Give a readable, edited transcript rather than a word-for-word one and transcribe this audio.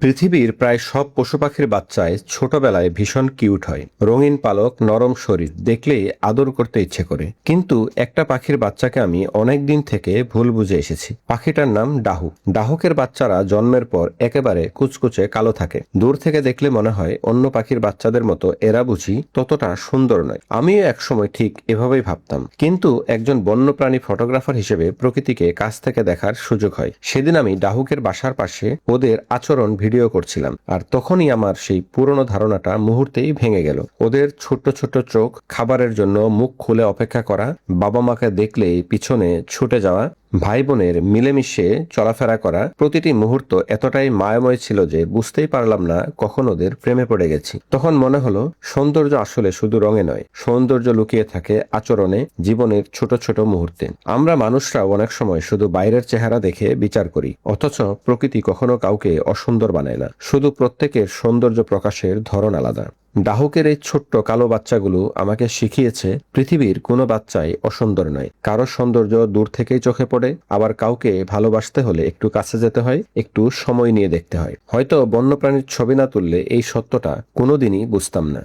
পৃথিবীর প্রায় সব পশু পাখির বাচ্চায় ছোটবেলায় ভীষণ কিউট হয়। রঙিন পালক, নরম শরীর, দেখলেই আদর করতে ইচ্ছে করে। কিন্তু একটা পাখির বাচ্চাকে আমি অনেক দিন থেকে ভুল বুঝে এসেছি। পাখিটার নাম ডাহুক। ডাহুকের বাচ্চারা জন্মের পর একেবারে কুচকুচে কালো থাকে। দূর থেকে দেখলে মনে হয় অন্য পাখির বাচ্চাদের মতো এরা বুঝি ততটা সুন্দর নয়। আমিও একসময় ঠিক এভাবেই ভাবতাম, কিন্তু একজন বন্যপ্রাণী ফটোগ্রাফার হিসেবে প্রকৃতিকে কাছ থেকে দেখার সুযোগ হয়। সেদিন আমি ডাহুকের বাসার পাশে ওদের আচরণ ভিডিও করছিলাম, আর তখনই আমার সেই পুরনো ধারণাটা মুহূর্তেই ভেঙে গেল। ওদের ছোট্ট ছোট্ট চোখ, খাবারের জন্য মুখ খুলে অপেক্ষা করা, বাবা মাকে দেখলেই পিছনে ছুটে যাওয়া, ভাই বোনের মিলেমিশে চলাফেরা করা, প্রতিটি মুহূর্ত এতটাই মায়াময় ছিল যে বুঝতেই পারলাম না কখন ওদের প্রেমে পড়ে গেছি। তখন মনে হলো সৌন্দর্য আসলে শুধু রঙে নয়, সৌন্দর্য লুকিয়ে থাকে আচরণে, জীবনের ছোট ছোট মুহূর্তে। আমরা মানুষরা অনেক সময় শুধু বাইরের চেহারা দেখে বিচার করি, অথচ প্রকৃতি কখনো কাউকে অসুন্দর বানায় না, শুধু প্রত্যেকের সৌন্দর্য প্রকাশের ধরন আলাদা। ডাহুকের এই ছোট্ট কালো বাচ্চাগুলো আমাকে শিখিয়েছে পৃথিবীর কোনো বাচ্চাই অসুন্দর নয়। কারো সৌন্দর্য দূর থেকেই চোখে পড়ে, আবার কাউকে ভালোবাসতে হলে একটু কাছে যেতে হয়, একটু সময় নিয়ে দেখতে হয়। হয়তো বন্যপ্রাণীর ছবি না তুললে এই সত্যটা কোনোদিনই বুঝতাম না।